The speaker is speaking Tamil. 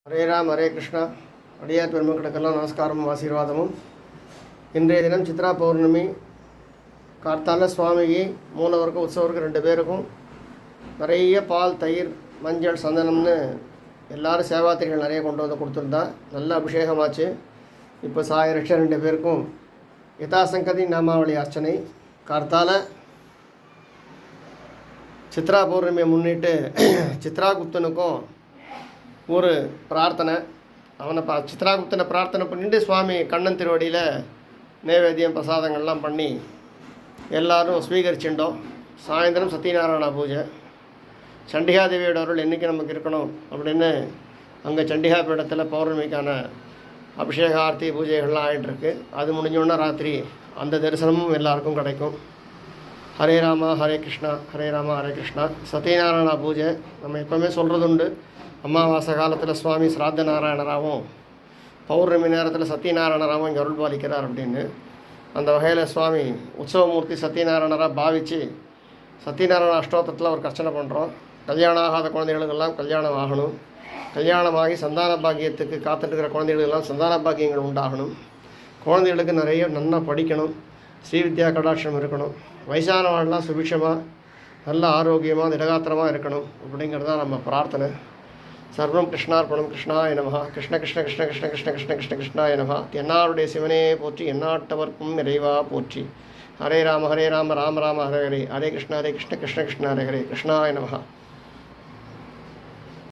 ஹரே ராம் ஹரே கிருஷ்ணா. அடியார் பெருமக்களுக்கெல்லாம் நமஸ்காரமும் ஆசீர்வாதமும். இன்றைய தினம் சித்ரா பௌர்ணமி. கார்த்தால சுவாமிக்கு மூலவருக்கும் உற்சவருக்கு 2 பேருக்கும் நிறைய பால், தயிர், மஞ்சள், சந்தனம்னு எல்லோரும் சேவாத்திரிகள் நிறைய கொண்டு வந்து கொடுத்துருந்தா. நல்ல அபிஷேகமாச்சு. இப்போ சாயரட்ச 2 பேருக்கும் யதாசங்கதி நாமாவளி அர்ச்சனை. கார்த்தால சித்ரா பௌர்ணமியை முன்னிட்டு சித்ராகுப்தனுக்கும் ஒரு பிரார்த்தனை. அவனை சித்ராகுப்தனை பிரார்த்தனை பண்ணிட்டு சுவாமி கண்ணன் திருவடியில் நைவேத்தியம் பிரசாதங்கள்லாம் பண்ணி எல்லோரும் ஸ்வீகரிச்சுட்டோம். சாயந்தரம் சத்யநாராயண பூஜை. சண்டிகாதேவியோட அருள் என்றைக்கு நமக்கு இருக்கணும் அப்படின்னு அங்கே சண்டிகா பீடத்தில் பௌர்ணமிக்கான அபிஷேக ஆர்த்தி பூஜைகள்லாம் ஆகிட்டுருக்கு. அது முடிஞ்சோன்னா ராத்திரி அந்த தரிசனமும் எல்லாருக்கும் கிடைக்கும். ஹரே ராமா ஹரே கிருஷ்ணா, ஹரே ராமா ஹரே கிருஷ்ணா. சத்யநாராயண பூஜை நம்ம எப்போவுமே சொல்கிறதுண்டு. அமாவாசை காலத்தில் சுவாமி ஸ்ராத்த நாராயணராகவும் பௌர்ணமி நேரத்தில் சத்யநாராயணராகவும் இங்கே அருள் பாலிக்கிறார் அப்படின்னு. அந்த வகையில் சுவாமி உற்சவமூர்த்தி சத்யநாராயணராக பாவித்து சத்யநாராயண அஷ்டோத்திரத்தில் ஒரு அர்ச்சனை பண்ணுறோம். கல்யாணம் ஆகாத குழந்தைகளுக்கெல்லாம் கல்யாணம் ஆகணும். கல்யாணமாகி சந்தான பாக்கியத்துக்கு காத்துட்டுருக்கிற குழந்தைகளுக்கெல்லாம் சந்தான பாக்கியங்கள் உண்டாகணும். குழந்தைகளுக்கு நிறைய நல்லா படிக்கணும். ஸ்ரீவித்யா கடாட்சம் இருக்கணும். வயசானவாள்லாம் சுபிக்ஷமாக நல்ல ஆரோக்கியமாக திடகாத்திரமாக இருக்கணும் அப்படிங்கிறது தான் நம்ம பிரார்த்தனை. சர்வம் கிருஷ்ணார்ப்பணம். கிருஷ்ணாய நமஹ. கிருஷ்ண கிருஷ்ண கிருஷ்ண கிருஷ்ண கிருஷ்ண கிருஷ்ண கிருஷ்ண கிருஷ்ணாய நமஹ. என்னாருடைய சிவனே போற்றி, எந்நாட்டவர்க்கும் இறைவா போற்றி. ஹரே ராம ராம ராம ஹரே ஹரே, ஹரே கிருஷ்ண கிருஷ்ண கிருஷ்ண ஹரே ஹரே, கிருஷ்ணாய நமஹ.